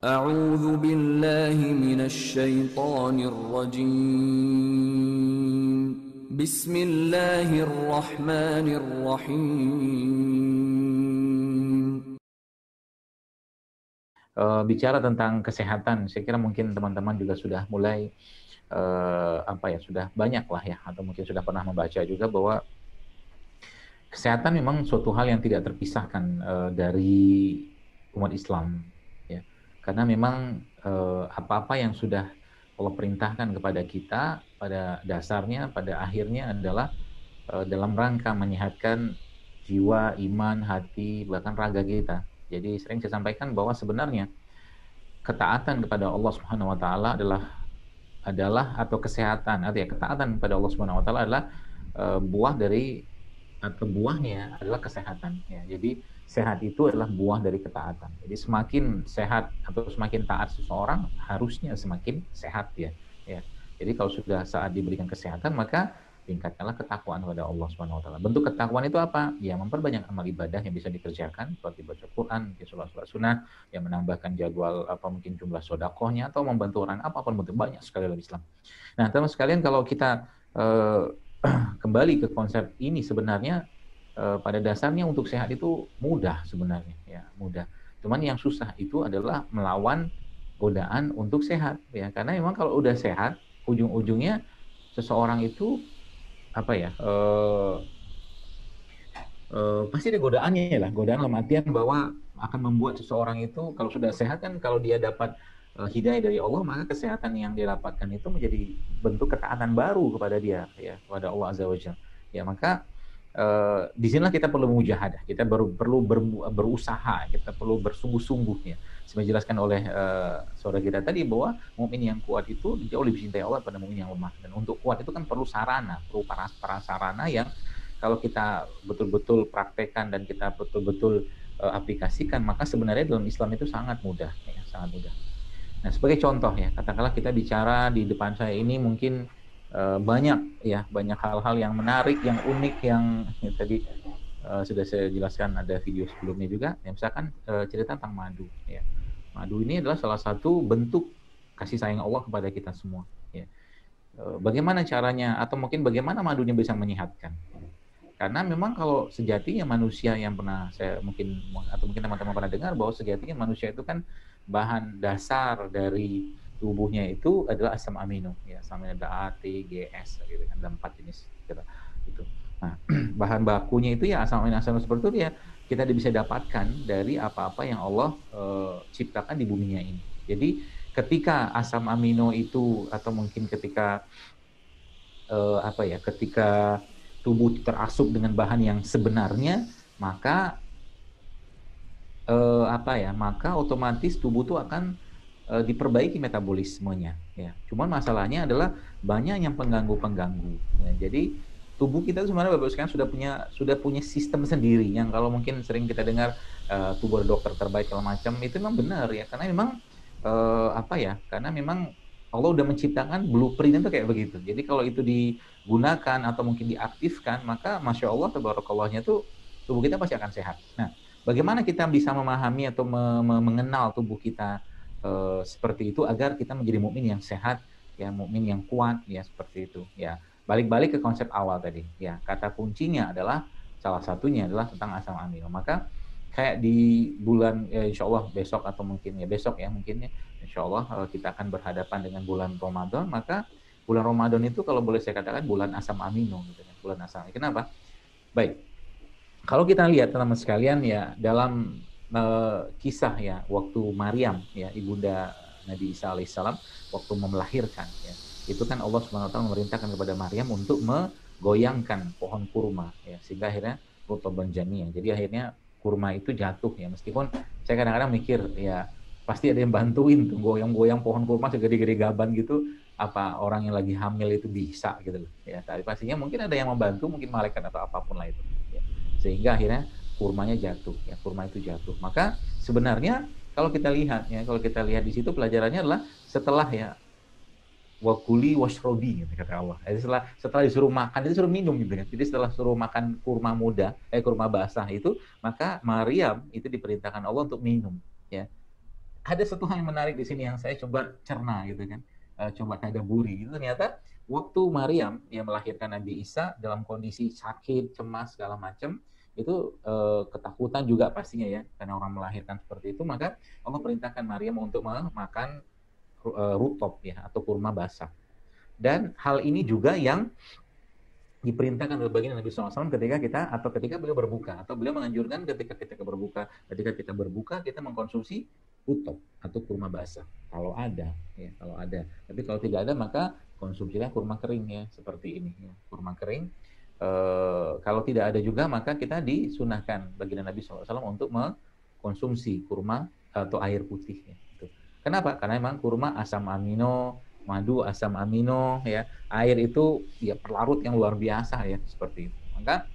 أعوذ بالله من الشيطان الرجيم بسم الله الرحمن الرحيم. Bicara tentang kesehatan, saya kira mungkin teman-teman juga sudah mulai sudah banyak lah ya, atau mungkin sudah pernah membaca juga bahwa kesehatan memang suatu hal yang tidak terpisahkan dari umat Islam, ya. Karena memang apa-apa yang sudah Allah perintahkan kepada kita pada dasarnya, pada akhirnya adalah dalam rangka menyehatkan jiwa, iman, hati, bahkan raga kita. Jadi sering saya sampaikan bahwa sebenarnya ketaatan kepada Allah Subhanahu wa taala adalah atau kesehatan, artinya ketaatan kepada Allah Subhanahu wa taala adalah buah dari atau buahnya adalah kesehatan ya. Jadi sehat itu adalah buah dari ketaatan. Jadi semakin sehat atau semakin taat seseorang harusnya semakin sehat ya. Ya. Jadi kalau sudah saat diberikan kesehatan maka tingkatkanlah ketakwaan kepada Allah Subhanahu wa taala. Bentuk ketakwaan itu apa? Ya memperbanyak amal ibadah yang bisa dikerjakan seperti baca Quran, sholat sunnah, yang menambahkan jadwal apa mungkin jumlah sedekahnya atau membantu orang apapun bentuk banyak sekali dalam Islam. Nah, teman sekalian kalau kita eh, kembali ke konsep ini sebenarnya pada dasarnya untuk sehat itu mudah sebenarnya ya, mudah. Cuman yang susah itu adalah melawan godaan untuk sehat ya. Karena memang kalau udah sehat, ujung-ujungnya seseorang itu apa ya? Pasti ada godaannya lah, godaan dalam artian bahwa akan membuat seseorang itu kalau sudah sehat kan kalau dia dapat hidayah dari Allah maka kesehatan yang dia dapatkan itu menjadi bentuk ketaatan baru kepada dia ya, kepada Allah Azza wa Jalla. Ya maka di sinilah kita perlu mujahadah, kita perlu berusaha, kita perlu bersungguh-sungguh ya. Seperti dijelaskan oleh saudara kita tadi bahwa mukmin yang kuat itu jauh lebih cintai Allah pada mukmin yang lemah. Dan untuk kuat itu kan perlu sarana, perlu prasarana yang kalau kita betul-betul praktekkan dan kita betul-betul aplikasikan, maka sebenarnya dalam Islam itu sangat mudah, ya, sangat mudah. Nah, sebagai contoh ya, katakanlah kita bicara di depan saya ini mungkin banyak ya, banyak hal-hal yang menarik, yang unik, yang ya, tadi sudah saya jelaskan ada video sebelumnya juga. Ya, misalkan cerita tentang madu. Ya, madu ini adalah salah satu bentuk kasih sayang Allah kepada kita semua. Ya. Bagaimana caranya, atau mungkin bagaimana madunya bisa menyehatkan? Karena memang kalau sejatinya manusia yang pernah saya mungkin atau mungkin teman-teman pernah dengar bahwa sejatinya manusia itu kan bahan dasar dari tubuhnya itu adalah asam amino ya, asam amino ada A, T, G, S gitu kan, ada 4 jenis gitu. Itu. Nah, bahan bakunya itu ya asam amino seperti itu ya kita bisa dapatkan dari apa-apa yang Allah ciptakan di buminya ini. Jadi ketika asam amino itu atau mungkin ketika ketika tubuh terasup dengan bahan yang sebenarnya, maka maka otomatis tubuh itu akan diperbaiki metabolismenya. Ya. Cuman masalahnya adalah banyak yang pengganggu-pengganggu. Ya. Jadi tubuh kita sebenarnya Bapak sekarang sudah punya sistem sendiri yang kalau mungkin sering kita dengar tubuh dokter terbaik segala macam itu memang benar ya karena memang karena memang Allah udah menciptakan blueprint itu kayak begitu. Jadi kalau itu digunakan atau mungkin diaktifkan maka masya Allah tabarakallah tuh tubuh kita pasti akan sehat. Nah, bagaimana kita bisa memahami atau mengenal tubuh kita seperti itu agar kita menjadi mukmin yang sehat, ya mukmin yang kuat, ya seperti itu. Ya balik-balik ke konsep awal tadi. Ya kata kuncinya adalah salah satunya adalah tentang asam amino. Maka kayak di bulan insya Allah besok atau mungkin ya besok ya mungkin ya insya Allah kita akan berhadapan dengan bulan Ramadan. Maka bulan Ramadan itu kalau boleh saya katakan bulan asam amino, gitu kan? Bulan asam. Kenapa? Baik, kalau kita lihat teman-teman sekalian ya dalam kisah ya waktu Maryam ya ibunda Nabi Isa alaihissalam waktu melahirkan ya itu kan Allah Subhanahu wa taala memerintahkan kepada Maryam untuk menggoyangkan pohon kurma ya sehingga akhirnya rutaban janiyah. Jadi akhirnya kurma itu jatuh ya meskipun saya kadang-kadang mikir ya pasti ada yang bantuin tuh goyang-goyang pohon kurma segede-gede gaban gitu apa orang yang lagi hamil itu bisa gitu loh ya tapi pastinya mungkin ada yang membantu mungkin malaikat atau apapun lah itu ya sehingga akhirnya kurmanya jatuh ya kurma itu jatuh maka sebenarnya kalau kita lihat di situ pelajarannya adalah setelah ya wakuli washrobi gitu kata Allah. Jadi setelah disuruh makan itu suruh minum gitu kan. Jadi setelah suruh makan kurma kurma basah itu maka Maryam itu diperintahkan Allah untuk minum ya ada satu hal yang menarik di sini yang saya coba cerna gitu kan, coba tadaburi gitu. Ternyata waktu Maryam yang melahirkan Nabi Isa dalam kondisi sakit, cemas segala macam, itu ketakutan juga pastinya ya, karena orang melahirkan seperti itu, maka Allah perintahkan Maryam untuk makan rutop ya, atau kurma basah. Dan hal ini juga yang diperintahkan oleh baginda Nabi SAW ketika beliau berbuka, atau beliau menganjurkan ketika kita berbuka kita mengkonsumsi rutop atau kurma basah kalau ada ya, kalau ada. Tapi kalau tidak ada maka konsumsilah kurma kering ya, seperti ini ya, kurma kering. Kalau tidak ada juga maka kita disunahkan baginda Nabi SAW untuk mengkonsumsi kurma atau air putih ya, gitu. Kenapa? Karena memang kurma asam amino, madu asam amino ya, air itu ya pelarut yang luar biasa ya, seperti itu. Maka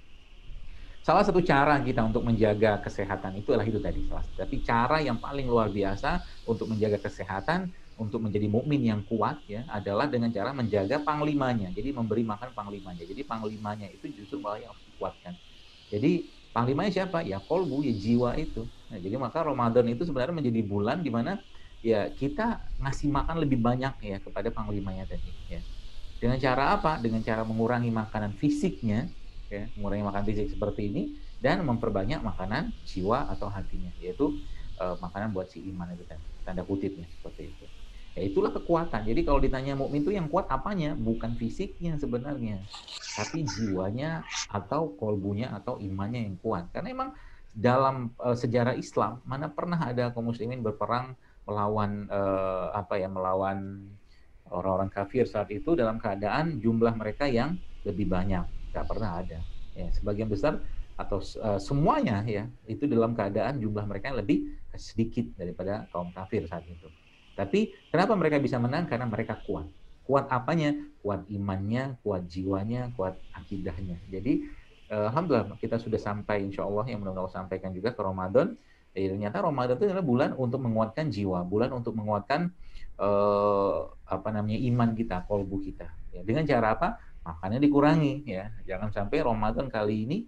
salah satu cara kita untuk menjaga kesehatan itu adalah itu tadi. Tapi cara yang paling luar biasa untuk menjaga kesehatan, untuk menjadi mukmin yang kuat ya, adalah dengan cara menjaga panglimanya. Jadi memberi makan panglimanya. Jadi panglimanya itu justru malah yang harus dikuatkan. Jadi panglimanya siapa? Ya kolbu, ya jiwa itu. Nah, jadi maka Ramadan itu sebenarnya menjadi bulan di mana ya kita ngasih makan lebih banyak ya kepada panglimanya tadi ya. Dengan cara apa? Dengan cara mengurangi makanan fisiknya ya, mengurangi makanan fisik seperti ini dan memperbanyak makanan jiwa atau hatinya, yaitu makanan buat si iman itu kan, tanda kutipnya seperti itu. Ya itulah kekuatan. Jadi kalau ditanya mukmin itu yang kuat apanya? Bukan fisiknya sebenarnya, tapi jiwanya atau kolbunya atau imannya yang kuat. Karena emang dalam sejarah Islam mana pernah ada kaum muslimin berperang melawan melawan orang-orang kafir saat itu dalam keadaan jumlah mereka yang lebih banyak. Nggak pernah ada. Ya, sebagian besar atau semuanya ya itu dalam keadaan jumlah mereka yang lebih sedikit daripada kaum kafir saat itu. Tapi kenapa mereka bisa menang? Karena mereka kuat. Kuat apanya? Kuat imannya, kuat jiwanya, kuat akidahnya. Jadi alhamdulillah kita sudah sampai insya Allah yang mudah-mudahan Allah sampaikan juga ke Ramadan. Ternyata Ramadan itu adalah bulan untuk menguatkan jiwa, bulan untuk menguatkan iman kita, kolbu kita. Ya, dengan cara apa? Makannya dikurangi ya. Jangan sampai Ramadan kali ini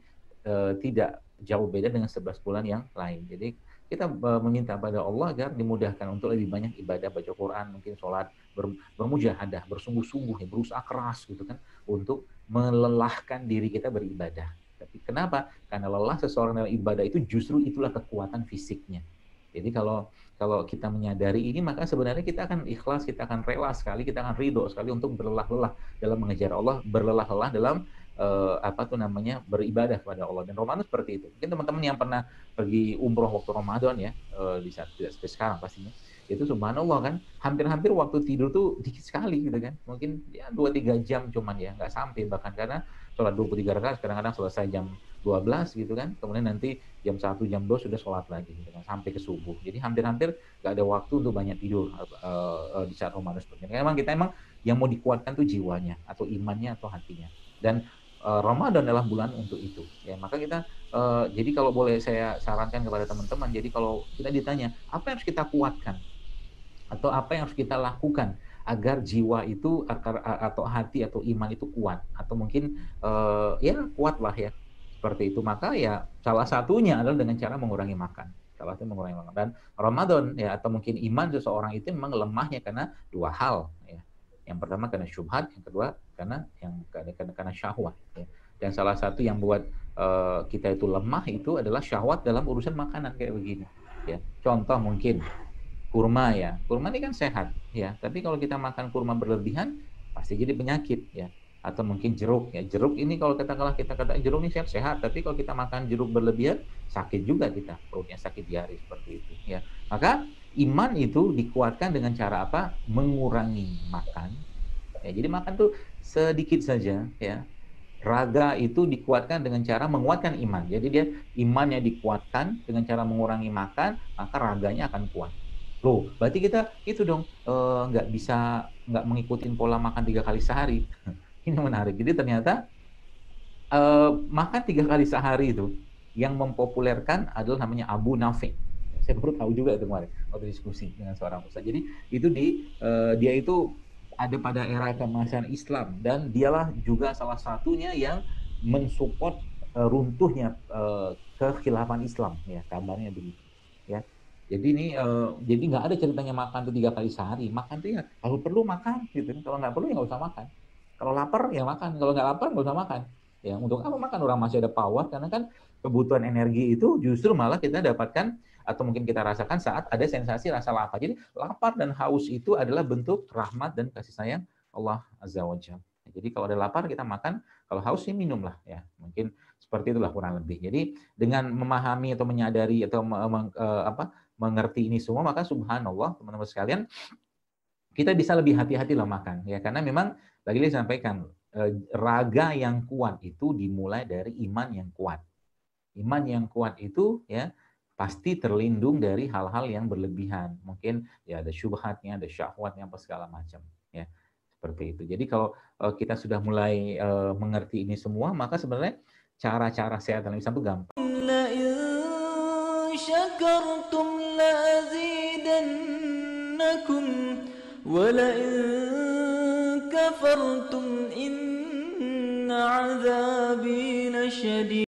tidak jauh beda dengan 11 bulan yang lain. Jadi kita meminta pada Allah agar dimudahkan untuk lebih banyak ibadah, baca Quran, mungkin sholat, bermujahadah, bersungguh-sungguh, ya, berusaha keras gitu kan untuk melelahkan diri kita beribadah. Tapi kenapa? Karena lelah seseorang dalam ibadah itu justru itulah kekuatan fisiknya. Jadi kalau kita menyadari ini maka sebenarnya kita akan ikhlas, kita akan rela sekali, kita akan ridho sekali untuk berlelah-lelah dalam mengejar Allah, berlelah-lelah dalam beribadah kepada Allah. Dan Ramadan seperti itu. Mungkin teman-teman yang pernah pergi umroh waktu Ramadan ya, di saat tidak seperti sekarang pastinya, itu subhanallah kan, hampir-hampir waktu tidur tuh dikit sekali gitu kan. Mungkin ya 2-3 jam cuman ya, nggak sampai bahkan, karena sholat 23 rakaat kadang-kadang selesai jam 12 gitu kan. Kemudian nanti jam 1, jam 2 sudah sholat lagi gitu kan, sampai ke subuh. Jadi hampir-hampir nggak ada waktu untuk banyak tidur di saat Ramadan seperti ini. Memang kita yang mau dikuatkan tuh jiwanya atau imannya atau hatinya. Dan Ramadan adalah bulan untuk itu. Ya, maka kita jadi kalau boleh saya sarankan kepada teman-teman, jadi kalau kita ditanya apa yang harus kita kuatkan atau apa yang harus kita lakukan agar jiwa itu atau hati atau iman itu kuat, atau mungkin ya kuat lah ya seperti itu, maka ya salah satunya adalah dengan cara mengurangi makan. Salah satu mengurangi makan. Dan Ramadan ya atau mungkin iman seseorang itu memang lemahnya karena dua hal ya. Yang pertama karena syubhat, yang kedua karena syahwat ya. Dan salah satu yang buat kita itu lemah itu adalah syahwat dalam urusan makanan kayak begini ya. Contoh mungkin kurma ya. Kurma ini kan sehat ya, tapi kalau kita makan kurma berlebihan pasti jadi penyakit ya. Atau mungkin jeruk ya. Jeruk ini kalau kita kata jeruk ini sehat, tapi kalau kita makan jeruk berlebihan sakit juga kita, perutnya sakit diare seperti itu ya. Maka iman itu dikuatkan dengan cara apa? Mengurangi makan. Ya, jadi makan tuh sedikit saja ya. Raga itu dikuatkan dengan cara menguatkan iman. Jadi dia imannya dikuatkan dengan cara mengurangi makan, maka raganya akan kuat. Loh, berarti kita itu dong nggak mengikuti pola makan 3 kali sehari. Ini menarik. Jadi ternyata makan 3 kali sehari itu yang mempopulerkan adalah namanya Abu Nafi. Saya baru tahu juga itu kemarin waktu diskusi dengan seorang ustaz. Jadi itu dia itu ada pada era keemasan Islam dan dialah juga salah satunya yang mensupport runtuhnya kekhilafan Islam ya, kabarnya begitu ya. Jadi ini jadi nggak ada ceritanya makan tuh 3 kali sehari. Makan tuh ya kalau perlu makan gitu. Kalau nggak perlu ya nggak usah makan. Kalau lapar ya makan. Kalau nggak lapar nggak usah makan. Ya untuk apa makan, orang masih ada power, karena kan kebutuhan energi itu justru malah kita dapatkan atau mungkin kita rasakan saat ada sensasi rasa lapar. Jadi lapar dan haus itu adalah bentuk rahmat dan kasih sayang Allah Azza wa Jalla. Jadi kalau ada lapar kita makan, kalau haus ya minum lah ya. Mungkin seperti itulah kurang lebih. Jadi dengan memahami atau menyadari atau mengerti ini semua, maka subhanallah teman-teman sekalian, kita bisa lebih hati-hati lah makan ya, karena memang lagi-lagi sampaikan raga yang kuat itu dimulai dari iman yang kuat. Iman yang kuat itu ya pasti terlindung dari hal-hal yang berlebihan. Mungkin ya ada syubhatnya, ada syahwatnya, apa segala macam ya. Seperti itu. Jadi kalau kita sudah mulai mengerti ini semua, maka sebenarnya cara-cara sehat dalam Islam itu gampang. شكرتم لأزيدنكم ولئن كفرتم إن عذابي لشديد